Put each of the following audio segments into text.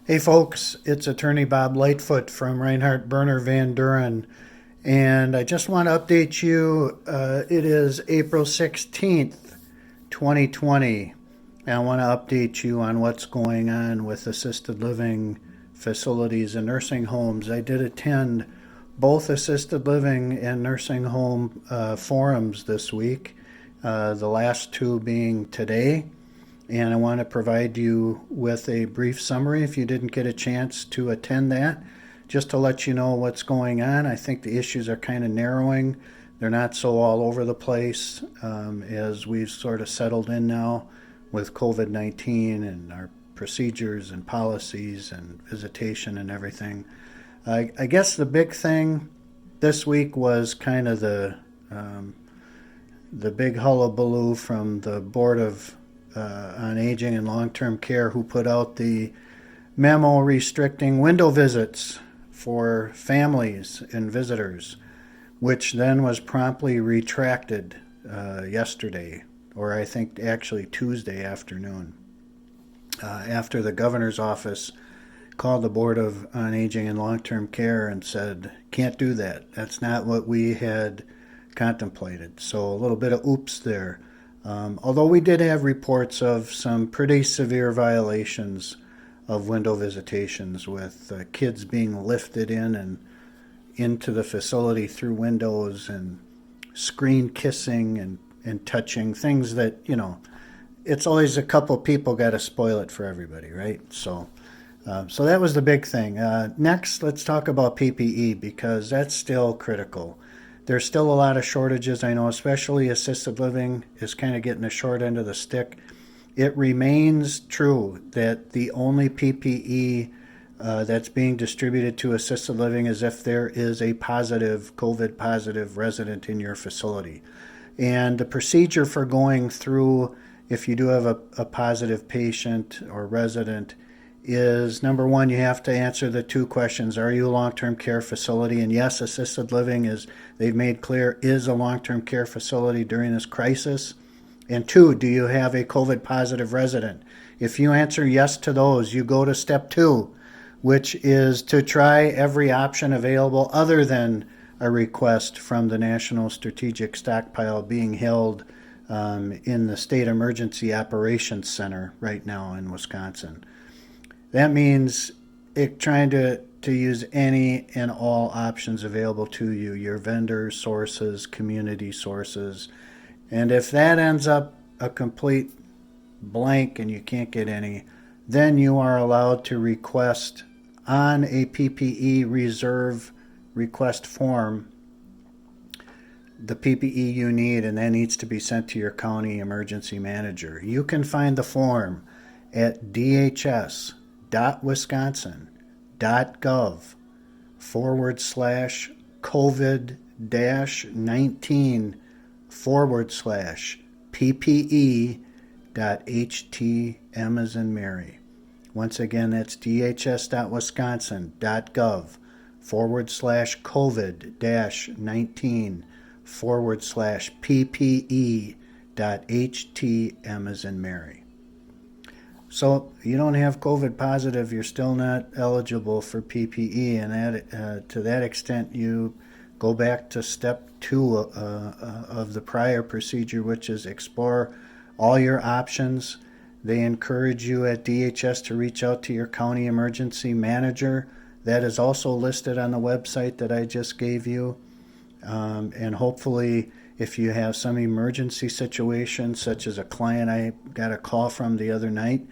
Hey folks, it's attorney Bob Lightfoot from Reinhardt Berner Van Duren, and I just want to update you. It is April 16th, 2020, and I want to update you on what's going on with assisted living facilities and nursing homes. I did attend both assisted living and nursing home forums this week, the last two being today. And I want to provide you with a brief summary if you didn't get a chance to attend that, just to let you know what's going on. I think the issues are kind of narrowing. They're not so all over the place as we've sort of settled in now with COVID-19 and our procedures and policies and visitation and everything. I guess the big thing this week was kind of the big hullabaloo from the Board of on Aging and Long-Term Care, who put out the memo restricting window visits for families and visitors, which then was promptly retracted yesterday, or I think actually Tuesday afternoon, after the governor's office called the Board of on Aging and Long-Term Care and said, can't do that. That's not what we had contemplated. So a little bit of oops there. Although we did have reports of some pretty severe violations of window visitations with kids being lifted in and into the facility through windows and screen kissing and touching, things that, it's always a couple people got to spoil it for everybody, right? So that was the big thing. Next, let's talk about PPE because that's still critical. There's still a lot of shortages. I know especially assisted living is kind of getting the short end of the stick. It remains true that the only PPE that's being distributed to assisted living is if there is a COVID positive resident in your facility. And the procedure for going through, if you do have a positive patient or resident, is number one, you have to answer the two questions. Are you a long-term care facility? And yes, assisted living is, they've made clear, is a long-term care facility during this crisis. And two, do you have a COVID positive resident? If you answer yes to those, you go to step two, which is to try every option available other than a request from the National Strategic Stockpile being held in the State Emergency Operations Center right now in Wisconsin. That means trying to use any and all options available to you, your vendors, sources, community sources. And if that ends up a complete blank and you can't get any, then you are allowed to request on a PPE reserve request form the PPE you need, and that needs to be sent to your county emergency manager. You can find the form at dhs.wisconsin.gov/COVID-19/PPE.htm as in Mary. Once again, that's dhs.wisconsin.gov/COVID-19/PPE.htm as in Mary. So you don't have COVID positive, you're still not eligible for PPE, and that, to that extent, you go back to step two of the prior procedure, which is explore all your options. They encourage you at DHS to reach out to your county emergency manager. That is also listed on the website that I just gave you. And hopefully, if you have some emergency situation, such as a client I got a call from the other night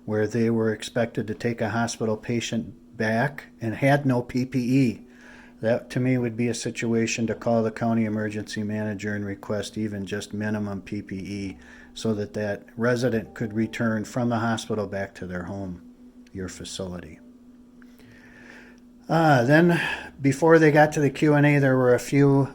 where they were expected to take a hospital patient back and had no PPE, that to me would be a situation to call the county emergency manager and request even just minimum PPE so that that resident could return from the hospital back to their home, your facility. Then, before they got to the Q&A, there were a few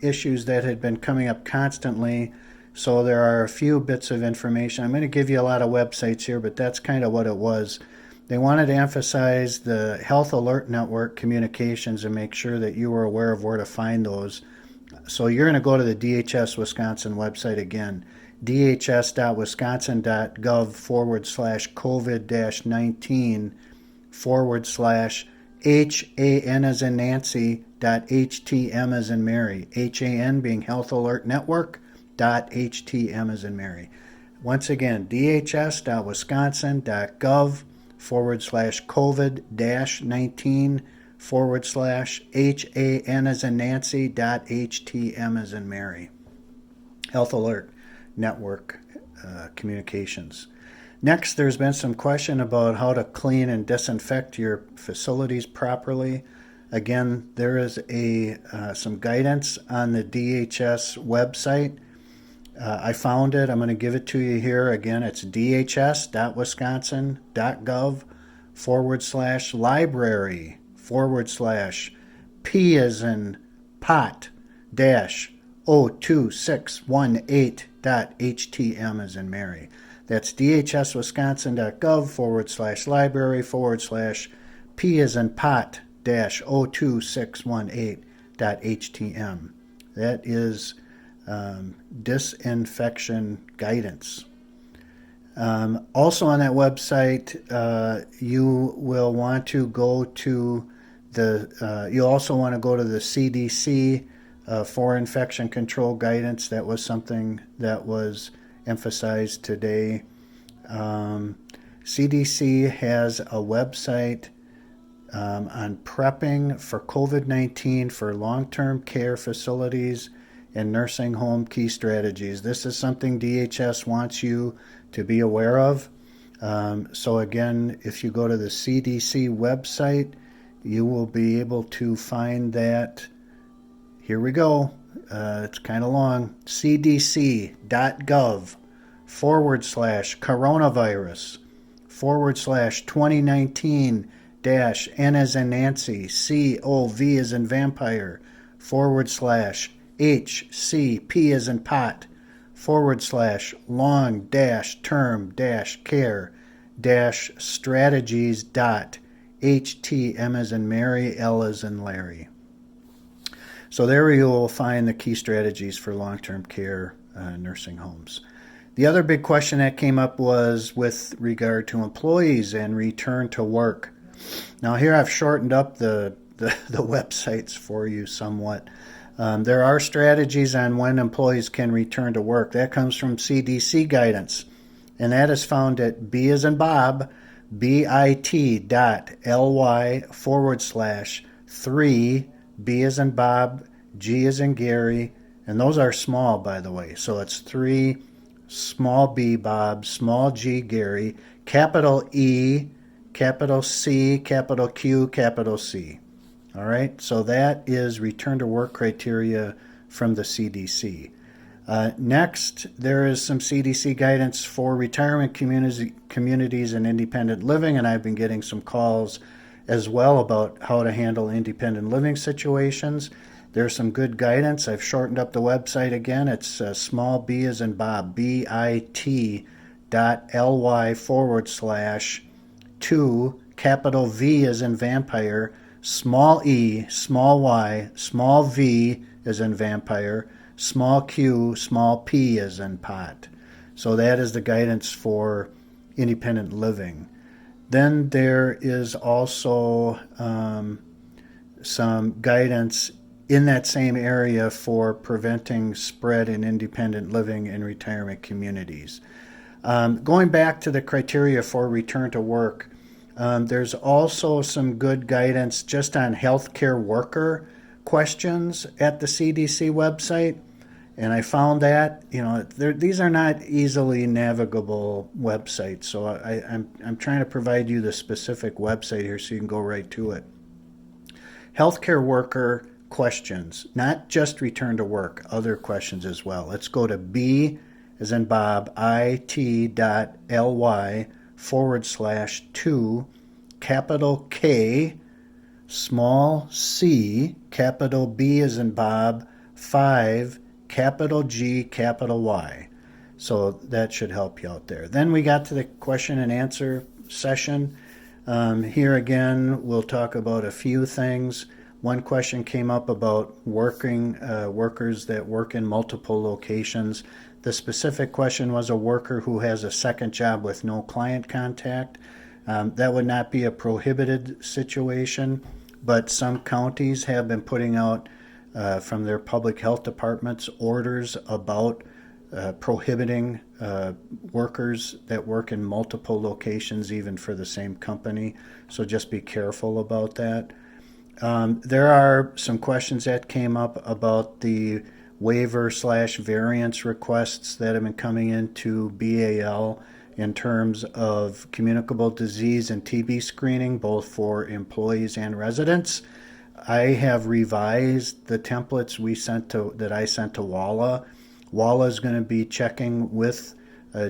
issues that had been coming up constantly. So there are a few bits of information. I'm going to give you a lot of websites here, but that's kind of what it was. They wanted to emphasize the Health Alert Network communications and make sure that you were aware of where to find those. So you're going to go to the DHS Wisconsin website again, dhs.wisconsin.gov/COVID-19 HAN as in Nancy .htm as in Mary. HAN being Health Alert Network .htm as in Mary. Once again, dhs.wisconsin.gov/COVID-19/HAN as in Nancy .htm as in Mary. Health Alert Network communications. Next, there's been some question about how to clean and disinfect your facilities properly. Again, there is some guidance on the DHS website. I found it. I'm going to give it to you here. Again, it's dhs.wisconsin.gov/library/P as in pot -02618.htm as in Mary. That's dhswisconsin.gov/library/P as in pot -02618.htm. That is disinfection guidance. Also on that website, you will want to go to you also want to go to the CDC for infection control guidance. That was something that was emphasized today. CDC has a website on prepping for COVID-19 for long-term care facilities and nursing home key strategies. This is something DHS wants you to be aware of. So again, if you go to the CDC website, you will be able to find that. Here we go. It's kind of long. cdc.gov/coronavirus/2019-N as in Nancy, COV as in vampire, /HCP as in pot, /long-term-care-strategies.htm as in Mary, L as in Larry. So there you will find the key strategies for long-term care nursing homes. The other big question that came up was with regard to employees and return to work. Now here I've shortened up the websites for you somewhat. There are strategies on when employees can return to work. That comes from CDC guidance, and that is found at B as in Bob, bit.ly/3, B as in Bob, G as in Gary, and those are small, by the way. So it's 3, small b Bob, small g Gary, capital E, capital C, capital Q, capital C. All right, so that is return to work criteria from the CDC. Next, there is some CDC guidance for retirement communities and independent living, and I've been getting some calls as well about how to handle independent living situations. There's some good guidance. I've shortened up the website again. It's small b as in Bob, bit.ly/2, capital V as in vampire, small e, small y, small v as in vampire, small q, small p as in pot. So that is the guidance for independent living. Then there is also some guidance in that same area for preventing spread in independent living and retirement communities. Going back to the criteria for return to work, there's also some good guidance just on healthcare worker questions at the CDC website. And I found that, these are not easily navigable websites. So I'm trying to provide you the specific website here so you can go right to it. Healthcare worker questions, not just return to work, other questions as well. Let's go to B as in Bob, it.ly/2, capital K, small c, capital B as in Bob, 5, capital G, capital Y. So that should help you out there. Then we got to the question and answer session. Here again, we'll talk about a few things. One question came up about workers that work in multiple locations. The specific question was a worker who has a second job with no client contact. That would not be a prohibited situation, but some counties have been putting out from their public health departments orders about prohibiting workers that work in multiple locations, even for the same company. So just be careful about that. There are some questions that came up about the waiver/variance requests that have been coming into BAL in terms of communicable disease and TB screening, both for employees and residents. I have revised the templates that I sent to WALA. WALA is going to be checking with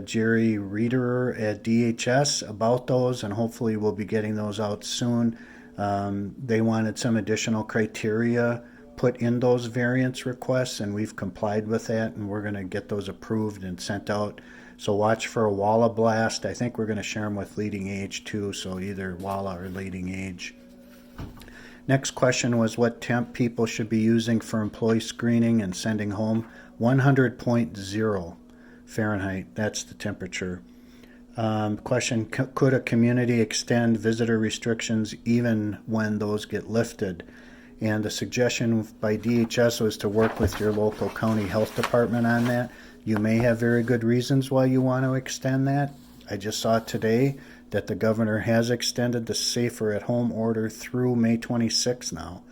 Jerry Reederer at DHS about those, and hopefully we'll be getting those out soon. They wanted some additional criteria put in those variance requests, and we've complied with that, and we're going to get those approved and sent out. So watch for a WALA blast. I think we're going to share them with Leading Age too, so either WALA or Leading Age. Next question was what temp people should be using for employee screening and sending home. 100.0 Fahrenheit, that's the temperature. Question, could a community extend visitor restrictions even when those get lifted? And the suggestion by DHS was to work with your local county health department on that. You may have very good reasons why you want to extend that. I just saw today that the governor has extended the safer at home order through May 26th now.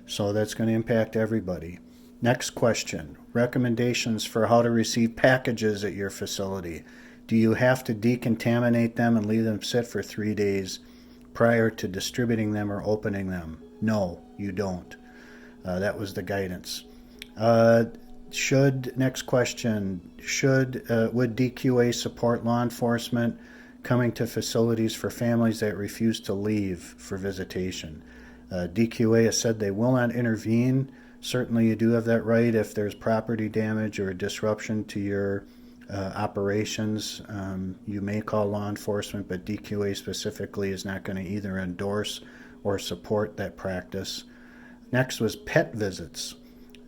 So that's going to impact everybody. Next question, recommendations for how to receive packages at your facility. Do you have to decontaminate them and leave them sit for 3 days prior to distributing them or opening them? No, you don't. That was the guidance. Next question, would DQA support law enforcement coming to facilities for families that refuse to leave for visitation? DQA has said they will not intervene. Certainly you do have that right if there's property damage or disruption to your operations. You may call law enforcement, but DQA specifically is not going to either endorse or support that practice. Next was pet visits.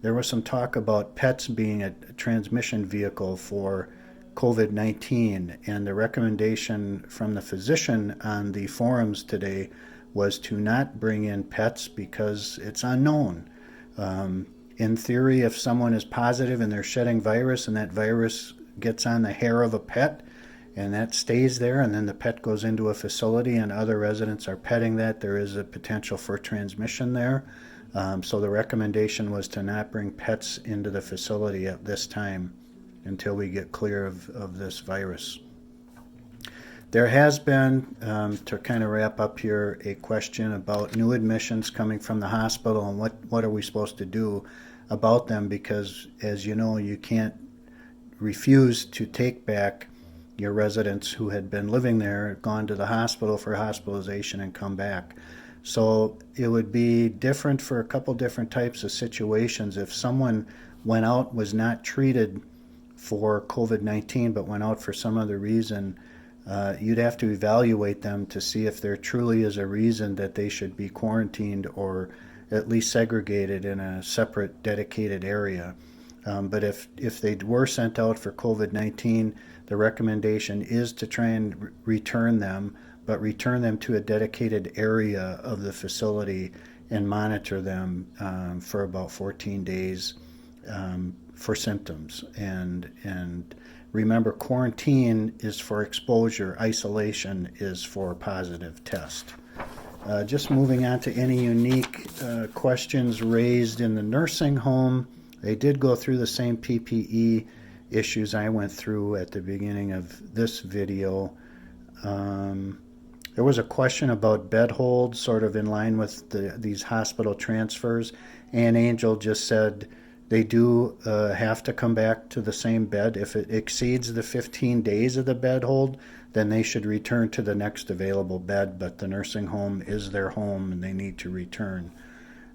There was some talk about pets being a transmission vehicle for COVID-19, and the recommendation from the physician on the forums today was to not bring in pets because it's unknown. In theory, if someone is positive and they're shedding virus and that virus gets on the hair of a pet and that stays there and then the pet goes into a facility and other residents are petting that, there is a potential for transmission there. So the recommendation was to not bring pets into the facility at this time until we get clear of this virus. There has been, to kind of wrap up here, a question about new admissions coming from the hospital and what are we supposed to do about them, because as you know, you can't refuse to take back your residents who had been living there, gone to the hospital for hospitalization and come back. So it would be different for a couple different types of situations. If someone went out, was not treated for COVID-19, but went out for some other reason, you'd have to evaluate them to see if there truly is a reason that they should be quarantined or at least segregated in a separate dedicated area. But if they were sent out for COVID-19, the recommendation is to try and return them, but return them to a dedicated area of the facility and monitor them for about 14 days for symptoms. And remember, quarantine is for exposure, isolation is for positive test. Just moving on to any unique questions raised in the nursing home. They did go through the same PPE issues I went through at the beginning of this video. There was a question about bed holds, sort of in line with these hospital transfers. Ann Angel just said they do have to come back to the same bed. If it exceeds the 15 days of the bed hold, then they should return to the next available bed, but the nursing home is their home and they need to return.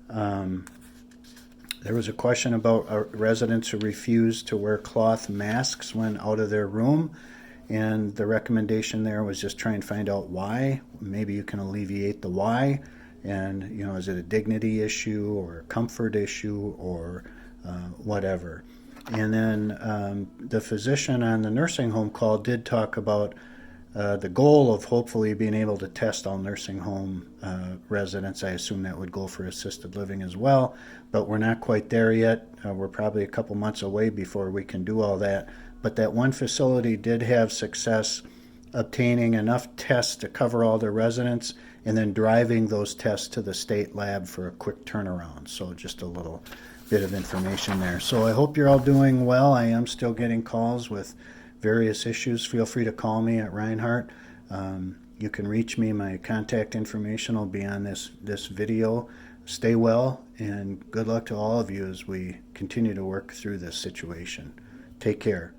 There was a question about residents who refuse to wear cloth masks when out of their room, and the recommendation there was just try and find out why. Maybe you can alleviate the why, and is it a dignity issue or a comfort issue or whatever. And then the physician on the nursing home call did talk about the goal of hopefully being able to test all nursing home residents. I assume that would go for assisted living as well, but we're not quite there yet. We're probably a couple months away before we can do all that. But that one facility did have success obtaining enough tests to cover all their residents and then driving those tests to the state lab for a quick turnaround. So just a little bit of information there. So I hope you're all doing well. I am still getting calls with various issues. Feel free to call me at Reinhardt. You can reach me. My contact information will be on this video. Stay well, and good luck to all of you as we continue to work through this situation. Take care.